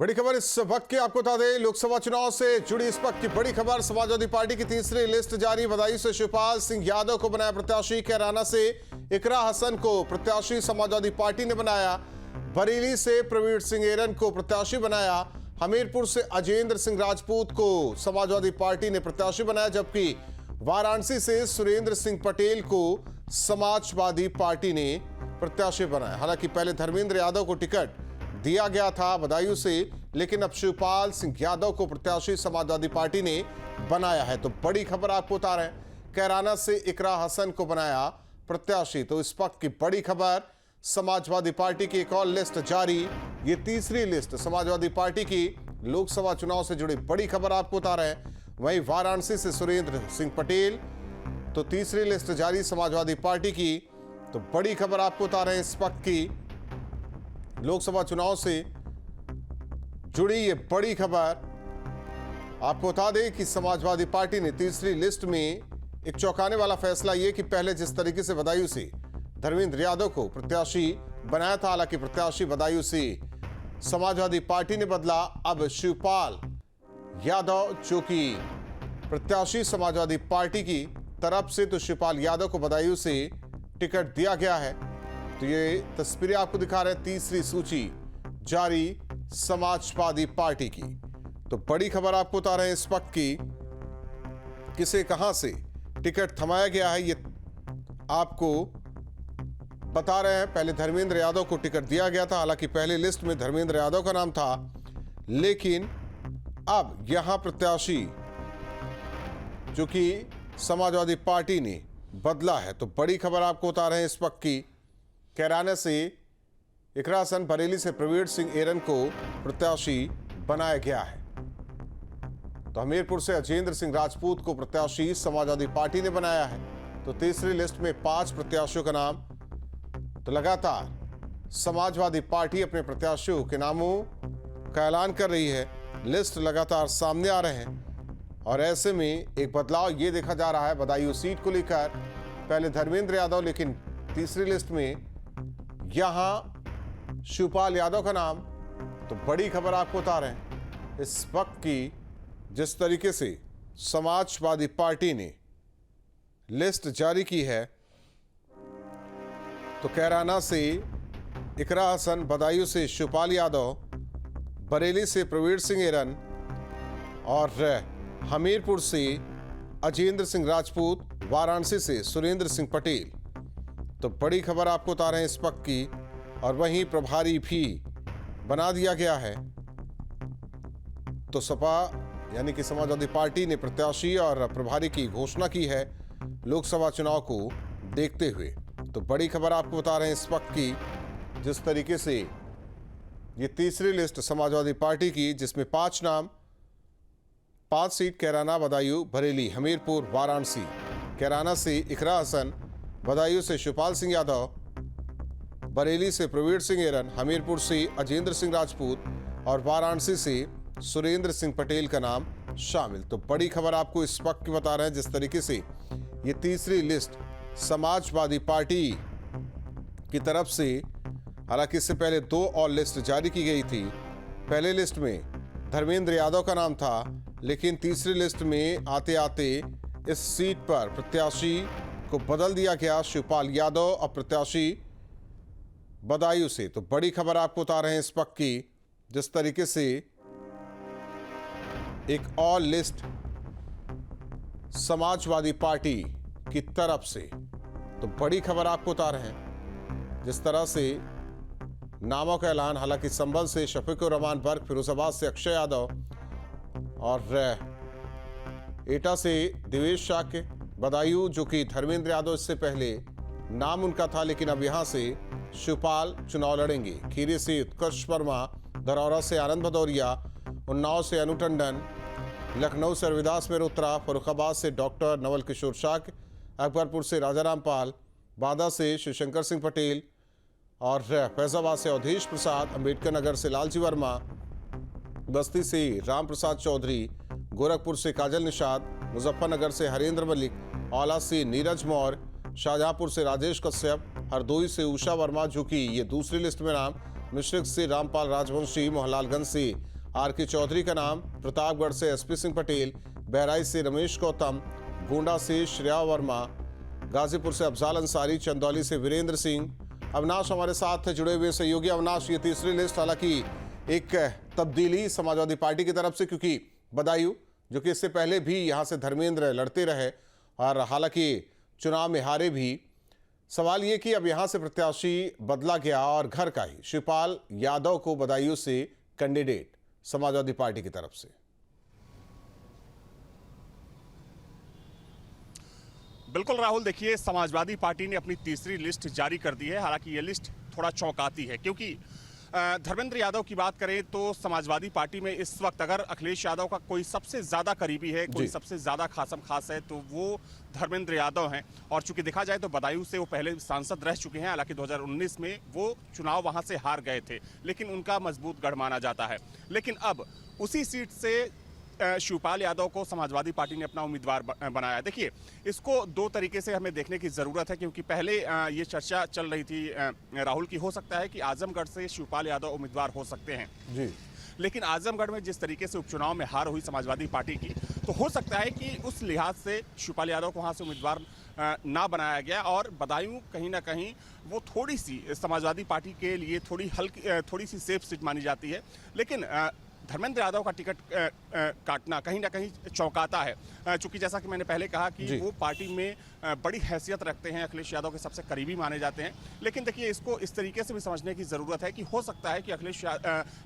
बड़ी खबर इस वक्त की आपको बता दें, लोकसभा चुनाव से जुड़ी इस वक्त की बड़ी खबर। समाजवादी पार्टी की तीसरी लिस्ट जारी। बदायूं से शिवपाल सिंह यादव को बनाया प्रत्याशी। कैराना से इकरा हसन को प्रत्याशी समाजवादी पार्टी ने बनाया। बरेली से प्रवीण सिंह एरन को प्रत्याशी बनाया। हमीरपुर से अजेंद्र सिंह राजपूत को समाजवादी पार्टी ने प्रत्याशी बनाया, जबकि वाराणसी से सुरेंद्र सिंह पटेल को समाजवादी पार्टी ने प्रत्याशी बनाया। हालांकि पहले धर्मेंद्र यादव को टिकट दिया गया था बदायूं से, लेकिन अब शिवपाल सिंह यादव को प्रत्याशी समाजवादी पार्टी ने बनाया है। तो बड़ी खबर आपको बता रहे हैं, कैराना से इकरा हसन को बनाया प्रत्याशी। तो इस वक्त की बड़ी खबर, समाजवादी पार्टी की एक और लिस्ट जारी। ये तीसरी लिस्ट समाजवादी पार्टी की लोकसभा चुनाव से जुड़ी बड़ी खबर आपको बता रहे हैं। वहीं वाराणसी से सुरेंद्र सिंह पटेल, तो तीसरी लिस्ट जारी समाजवादी पार्टी की। तो बड़ी खबर आपको बता रहे हैं, इस वक्त की लोकसभा चुनाव से जुड़ी ये बड़ी खबर आपको बता दें कि समाजवादी पार्टी ने तीसरी लिस्ट में एक चौंकाने वाला फैसला ये कि पहले जिस तरीके से बदायूं से धर्मेंद्र यादव को प्रत्याशी बनाया था, हालांकि प्रत्याशी बदायूं से समाजवादी पार्टी ने बदला। अब शिवपाल यादव जो कि प्रत्याशी समाजवादी पार्टी की तरफ से, तो शिवपाल यादव को बदायूं से टिकट दिया गया है। तो ये तस्वीरें आपको दिखा रहे हैं, तीसरी सूची जारी समाजवादी पार्टी की। तो बड़ी खबर आपको बता रहे हैं इस वक्त की, किसे कहां से टिकट थमाया गया है ये आपको बता रहे हैं। पहले धर्मेंद्र यादव को टिकट दिया गया था, हालांकि पहले लिस्ट में धर्मेंद्र यादव का नाम था, लेकिन अब यहां प्रत्याशी जो कि समाजवादी पार्टी ने बदला है। तो बड़ी खबर आपको बता रहे हैं इस वक्त की, कैराना से इकरा हसन, बरेली से प्रवीण सिंह एरन को प्रत्याशी बनाया गया है। तो हमीरपुर से अजेंद्र सिंह राजपूत को प्रत्याशी समाजवादी पार्टी ने बनाया है। तो तीसरी लिस्ट में 5 प्रत्याशियों का नाम। तो लगातार समाजवादी पार्टी अपने प्रत्याशियों के नामों का ऐलान कर रही है। लिस्ट लगातार सामने आ रहे हैं और ऐसे में एक बदलाव ये देखा जा रहा है बदायूं सीट को लेकर। पहले धर्मेंद्र यादव, लेकिन तीसरी लिस्ट में यहां शिवपाल यादव का नाम। तो बड़ी खबर आपको बता रहे हैं इस वक्त की, जिस तरीके से समाजवादी पार्टी ने लिस्ट जारी की है। तो कैराना से इकरा हसन, बदायूं से शिवपाल यादव, बरेली से प्रवीण सिंह एरन और हमीरपुर से अजेंद्र सिंह राजपूत, वाराणसी से सुरेंद्र सिंह पटेल। तो बड़ी खबर आपको बता रहे हैं इस वक्त की। और वहीं प्रभारी भी बना दिया गया है। तो सपा यानी कि समाजवादी पार्टी ने प्रत्याशी और प्रभारी की घोषणा की है लोकसभा चुनाव को देखते हुए। तो बड़ी खबर आपको बता रहे हैं इस वक्त की, जिस तरीके से ये तीसरी लिस्ट समाजवादी पार्टी की, जिसमें 5 नाम, 5 सीट कैराना, बदायूं, बरेली, हमीरपुर, वाराणसी। कैराना से इकरा हसन, बदायूं से शिवपाल सिंह यादव, बरेली से प्रवीण सिंह एरन, हमीरपुर से अजेंद्र सिंह राजपूत और वाराणसी से सुरेंद्र सिंह पटेल का नाम शामिल। तो बड़ी खबर आपको इस वक्त की बता रहे हैं, जिस तरीके से ये तीसरी लिस्ट समाजवादी पार्टी की तरफ से, हालांकि इससे पहले 2 और लिस्ट जारी की गई थी। पहले लिस्ट में धर्मेंद्र यादव का नाम था, लेकिन तीसरी लिस्ट में आते आते इस सीट पर प्रत्याशी को बदल दिया गया। शिवपाल यादव अब प्रत्याशी बदायूं से। तो बड़ी खबर आपको बता रहे हैं इस वक्त की, जिस तरीके से एक और लिस्ट समाजवादी पार्टी की तरफ से। तो बड़ी खबर आपको बता रहे हैं, जिस तरह से नामों का ऐलान, हालांकि संभल से शफीकुर रहमान बर्क, फिरोजाबाद से अक्षय यादव और एटा से देवेश शाक्य, बदायूं जो कि धर्मेंद्र यादव इससे पहले नाम उनका था, लेकिन अब यहां से शिवपाल चुनाव लड़ेंगे। खीरी से उत्कर्ष वर्मा, धरौरा से आनंद भदौरिया, उन्नाव से अनु टंडन, लखनऊ से रविदास मेहरोत्रा, फर्रुखाबाद से डॉक्टर नवल किशोर शाक्य, अकबरपुर से राजाराम पाल, बादा से शिवशंकर सिंह पटेल और फैजाबाद से अवधेश प्रसाद, अम्बेडकर नगर से लालजी वर्मा, बस्ती से राम प्रसाद चौधरी, गोरखपुर से काजल निषाद, मुजफ्फरनगर से हरेंद्र मलिक, औला से नीरज मौर्य, शाहजहांपुर से राजेश कश्यप, हरदोई से उषा वर्मा जो कि ये दूसरी लिस्ट में नाम, मिश्रिक से रामपाल राजवंशी, मोहनलालगंज से आर के चौधरी का नाम, प्रतापगढ़ से एसपी सिंह पटेल, बहराइच से रमेश गौतम, गोंडा से श्रेया वर्मा, गाजीपुर से अफजाल अंसारी, चंदौली से वीरेंद्र सिंह। अविनाश हमारे साथ जुड़े हुए सहयोगी। अविनाश, ये तीसरी लिस्ट हालांकि एक तब्दीली समाजवादी पार्टी की तरफ से, क्योंकि बदायूं जो कि इससे पहले भी यहां से धर्मेंद्र लड़ते रहे और हालांकि चुनाव में हारे भी। सवाल ये कि अब यहां से प्रत्याशी बदला गया और घर का ही शिवपाल यादव को बदायूं से कैंडिडेट समाजवादी पार्टी की तरफ से। बिल्कुल राहुल, देखिए समाजवादी पार्टी ने अपनी तीसरी लिस्ट जारी कर दी है। हालांकि ये लिस्ट थोड़ा चौंकाती है, क्योंकि धर्मेंद्र यादव की बात करें तो समाजवादी पार्टी में इस वक्त अगर अखिलेश यादव का कोई सबसे ज्यादा करीबी है, कोई सबसे ज्यादा खासम खास है, तो वो धर्मेंद्र यादव हैं। और चूंकि देखा जाए तो बदायूं से वो पहले सांसद रह चुके हैं। हालांकि 2019 में वो चुनाव वहां से हार गए थे, लेकिन उनका मजबूत गढ़ माना जाता है। लेकिन अब उसी सीट से शिवपाल यादव को समाजवादी पार्टी ने अपना उम्मीदवार बनाया। देखिए, इसको दो तरीके से हमें देखने की ज़रूरत है, क्योंकि पहले ये चर्चा चल रही थी राहुल की, हो सकता है कि आजमगढ़ से शिवपाल यादव उम्मीदवार हो सकते हैं जी। लेकिन आजमगढ़ में जिस तरीके से उपचुनाव में हार हुई समाजवादी पार्टी की, तो हो सकता है कि उस लिहाज से शिवपाल यादव को वहाँ से उम्मीदवार ना बनाया गया और बदायूं कहीं ना कहीं वो थोड़ी सी समाजवादी पार्टी के लिए थोड़ी सी सेफ सीट मानी जाती है। लेकिन धर्मेंद्र यादव का टिकट काटना कहीं ना कहीं चौंकाता है, चूंकि जैसा कि मैंने पहले कहा कि वो पार्टी में बड़ी हैसियत रखते हैं, अखिलेश यादव के सबसे करीबी माने जाते हैं। लेकिन देखिए, इसको इस तरीके से भी समझने की ज़रूरत है कि हो सकता है कि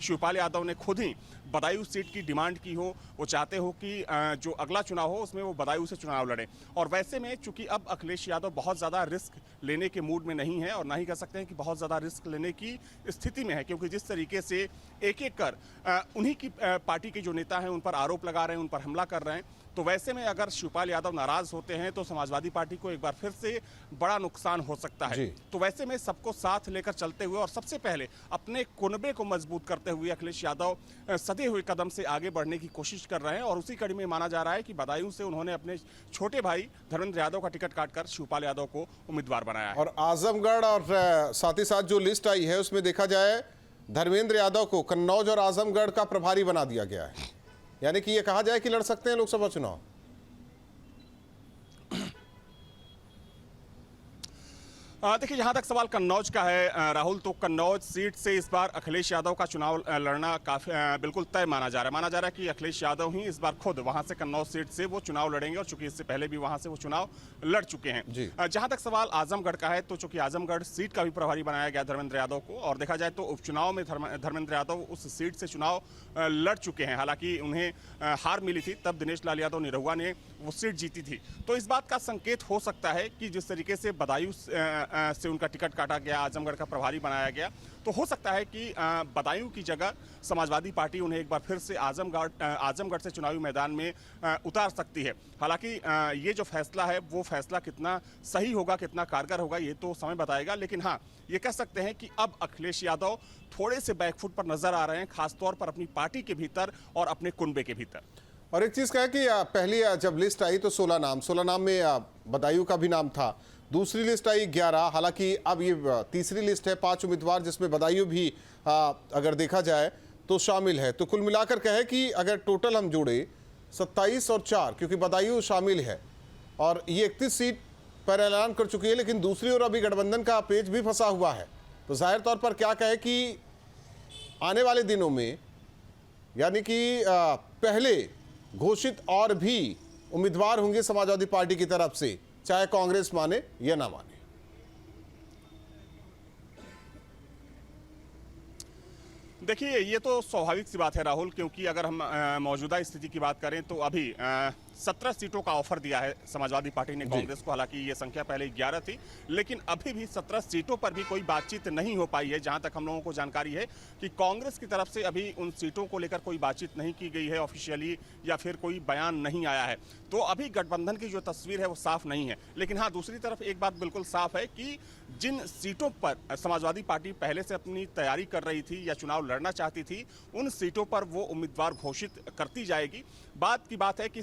शिवपाल यादव ने खुद ही बदायूं सीट की डिमांड की हो, वो चाहते हो कि जो अगला चुनाव हो उसमें वो बदायूं से चुनाव लड़ें। और वैसे में चूंकि अब अखिलेश यादव बहुत ज़्यादा रिस्क लेने के मूड में नहीं है, और ना ही कह सकते हैं कि बहुत ज़्यादा रिस्क लेने की स्थिति में है, क्योंकि जिस तरीके से एक एक कर उन्हीं की पार्टी के जो नेता हैं उन पर आरोप लगा रहे हैं, उन पर हमला कर रहे हैं, तो वैसे में अगर शिवपाल यादव नाराज होते हैं तो समाजवादी पार्टी को एक बार फिर से बड़ा नुकसान हो सकता है। तो वैसे में सबको साथ लेकर चलते हुए और सबसे पहले अपने कुनबे को मजबूत करते हुए अखिलेश यादव सधे हुए कदम से आगे बढ़ने की कोशिश कर रहे हैं। और उसी कड़ी में माना जा रहा है कि बदायूं से उन्होंने अपने छोटे भाई धर्मेंद्र यादव का टिकट काटकर शिवपाल यादव को उम्मीदवार बनाया है। और आजमगढ़ और साथ ही साथ जो लिस्ट आई है उसमें देखा जाए धर्मेंद्र यादव को कन्नौज और आजमगढ़ का प्रभारी बना दिया गया है, यानी कि ये कहा जाए कि लड़ सकते हैं लोकसभा चुनाव। देखिए, जहां तक सवाल कन्नौज का है राहुल, तो कन्नौज सीट से इस बार अखिलेश यादव का चुनाव लड़ना काफी बिल्कुल तय माना जा रहा है। माना जा रहा है कि अखिलेश यादव ही इस बार खुद वहां से कन्नौज सीट से वो चुनाव लड़ेंगे, और चूंकि इससे पहले भी वहां से वो चुनाव लड़ चुके हैं। जहां तक सवाल आजमगढ़ का है, तो चूंकि आजमगढ़ सीट का भी प्रभारी बनाया गया धर्मेंद्र यादव को, और देखा जाए तो उपचुनाव में धर्मेंद्र यादव उस सीट से चुनाव लड़ चुके हैं। हालांकि उन्हें हार मिली थी, तब दिनेश लाल यादव निरहुआ ने वो सीट जीती थी। तो इस बात का संकेत हो सकता है कि जिस तरीके से बदायूं से उनका टिकट काटा गया, आजमगढ़ का प्रभारी बनाया गया, तो हो सकता है कि बदायूं की जगह समाजवादी पार्टी उन्हें एक बार फिर से आजमगढ़ से चुनावी मैदान में उतार सकती है। हालांकि ये जो फैसला है वो फैसला कितना सही होगा, कितना कारगर होगा, ये तो समय बताएगा। लेकिन हाँ, ये कह सकते हैं कि अब अखिलेश यादव थोड़े से बैकफुट पर नजर आ रहे हैं, खासतौर पर अपनी पार्टी के भीतर और अपने कुनबे के भीतर। और एक चीज क्या है कि पहली जब लिस्ट आई तो 16 नाम में बदायूं का भी नाम था, दूसरी लिस्ट आई 11, हालांकि अब ये तीसरी लिस्ट है 5 उम्मीदवार, जिसमें बदायूं भी अगर देखा जाए तो शामिल है। तो कुल मिलाकर कहे कि अगर टोटल हम जोड़े 27 और 4, क्योंकि बदायूं शामिल है और ये 31 सीट पर ऐलान कर चुकी है, लेकिन दूसरी ओर अभी गठबंधन का पेच भी फंसा हुआ है। तो जाहिर तौर पर क्या कहे कि आने वाले दिनों में, यानी कि पहले घोषित और भी उम्मीदवार होंगे समाजवादी पार्टी की तरफ से, चाहे कांग्रेस माने या ना माने। देखिए, ये तो स्वाभाविक सी बात है राहुल, क्योंकि अगर हम मौजूदा स्थिति की बात करें तो अभी 17 सीटों का ऑफर दिया है समाजवादी पार्टी ने कांग्रेस को। हालांकि ये संख्या पहले 11 थी, लेकिन अभी भी 17 सीटों पर भी कोई बातचीत नहीं हो पाई है। जहां तक हम लोगों को जानकारी है कि कांग्रेस की तरफ से अभी उन सीटों को लेकर कोई बातचीत नहीं की गई है ऑफिशियली, या फिर कोई बयान नहीं आया है। तो अभी गठबंधन की जो तस्वीर है वो साफ नहीं है। लेकिन हाँ, दूसरी तरफ एक बात बिल्कुल साफ है कि जिन सीटों पर समाजवादी पार्टी पहले से अपनी तैयारी कर रही थी या चुनाव लड़ना चाहती थी, उन सीटों पर वो उम्मीदवार घोषित करती जाएगी। बात की बात है कि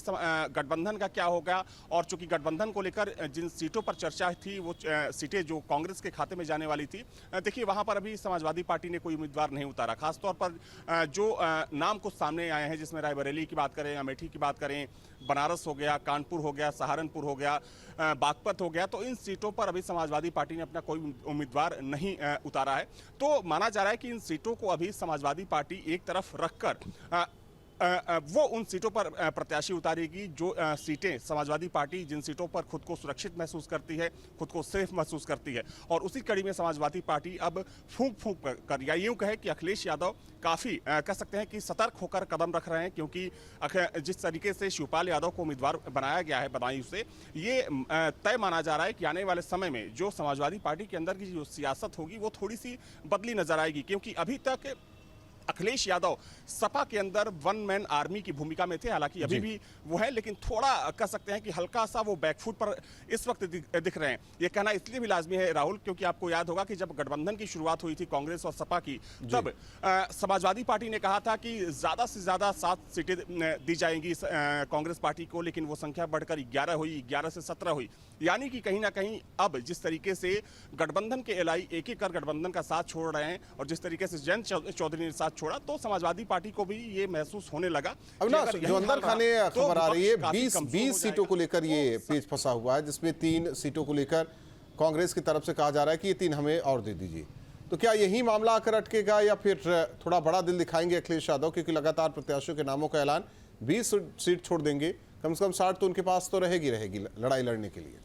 गठबंधन का क्या होगा। और चूंकि गठबंधन को लेकर जिन सीटों पर चर्चा थी वो सीटें जो कांग्रेस के खाते में जाने वाली थी, देखिए वहां पर अभी समाजवादी पार्टी ने कोई उम्मीदवार नहीं उतारा। खासतौर पर जो नाम कुछ सामने आए हैं, जिसमें रायबरेली की बात करें, अमेठी की बात करें, बनारस हो गया, कानपुर हो गया, सहारनपुर हो गया, बागपत हो गया, तो इन सीटों पर अभी समाजवादी पार्टी ने अपना कोई उम्मीदवार नहीं उतारा है। तो माना जा रहा है कि इन सीटों को अभी समाजवादी पार्टी एक तरफ रखकर वो उन सीटों पर प्रत्याशी उतारेगी जो सीटें समाजवादी पार्टी जिन सीटों पर खुद को सुरक्षित महसूस करती है, खुद को सेफ महसूस करती है। और उसी कड़ी में समाजवादी पार्टी अब फूंक कर या यूं कहे कि अखिलेश यादव काफ़ी कह सकते हैं कि सतर्क होकर कदम रख रहे हैं, क्योंकि जिस तरीके से शिवपाल यादव को उम्मीदवार बनाया गया है बदायूं से, ये तय माना जा रहा है कि आने वाले समय में जो समाजवादी पार्टी के अंदर की जो सियासत होगी वो थोड़ी सी बदली नजर आएगी। क्योंकि अभी तक अखिलेश यादव सपा के अंदर वन मैन आर्मी की भूमिका में थे, हालांकि अभी भी वो है, लेकिन थोड़ा कह सकते हैं कि हल्का सा वो बैकफुट पर इस वक्त दिख रहे हैं। ये कहना इसलिए भी लाजमी है राहुल, क्योंकि आपको याद होगा कि जब गठबंधन की शुरुआत हुई थी कांग्रेस और सपा की, तब समाजवादी पार्टी ने कहा था कि ज्यादा से ज्यादा 7 सीटें दी जाएंगी कांग्रेस पार्टी को, लेकिन वो संख्या बढ़कर 11 हुई, 11 से 17 हुई। यानी कि कहीं ना कहीं अब जिस तरीके से गठबंधन के एलआई एक कर गठबंधन का साथ छोड़ रहे हैं और जिस तरीके से जयंत चौधरी ने साथ छोड़ा, तो समाजवादी पार्टी को भी ये महसूस होने लगा। अविनाश, जो अंदर खाने खबर आ रही है 20 सीटों को लेकर ये पेच फंसा हुआ है, जिसमें 3 सीटों को लेकर कांग्रेस की तरफ से कहा जा रहा है कि ये 3 हमें और दे दीजिए। तो क्या यही मामला आकर अटकेगा या फिर थोड़ा बड़ा दिल दिखाएंगे अखिलेश यादव, क्योंकि लगातार प्रत्याशियों के नामों का ऐलान, 20 सीट छोड़ देंगे, कम से कम 60 तो उनके पास तो रहेगी लड़ाई लड़ने के लिए।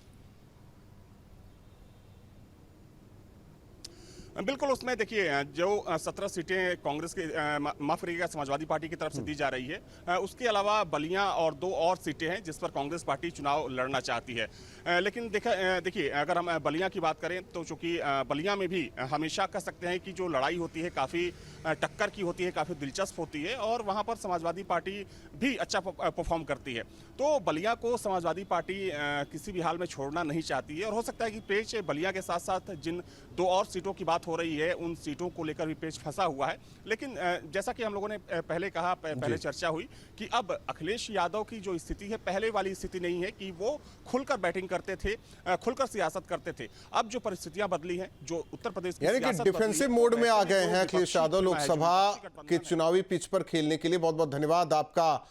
बिल्कुल, उसमें देखिए जो 17 सीटें कांग्रेस के माफ करिएगा समाजवादी पार्टी की तरफ से दी जा रही है, उसके अलावा बलिया और 2 और सीटें हैं जिस पर कांग्रेस पार्टी चुनाव लड़ना चाहती है। लेकिन देखिए अगर हम बलिया की बात करें तो चूंकि बलिया में भी हमेशा कह सकते हैं कि जो लड़ाई होती है काफ़ी टक्कर की होती है, काफ़ी दिलचस्प होती है और वहाँ पर समाजवादी पार्टी भी अच्छा परफॉर्म करती है। तो बलिया को समाजवादी पार्टी किसी भी हाल में छोड़ना नहीं चाहती है और हो सकता है कि पेच बलिया के साथ साथ जिन 2 और सीटों की बात हो रही है उन सीटों को लेकर भी पेच फंसा हुआ है। लेकिन जैसा कि हम लोगों ने पहले कहा, पहले चर्चा हुई कि अब अखिलेश यादव की जो स्थिति है पहले वाली स्थिति नहीं है कि वो खुलकर बैटिंग करते थे, खुलकर सियासत करते थे। अब जो परिस्थितियां बदली हैं, जो उत्तर प्रदेश की यानी कि डिफेंसिव मोड में आ गए हैं अखिलेश यादव। लोकसभा के चुनावी पिच पर खेलने के लिए बहुत बहुत धन्यवाद आपका।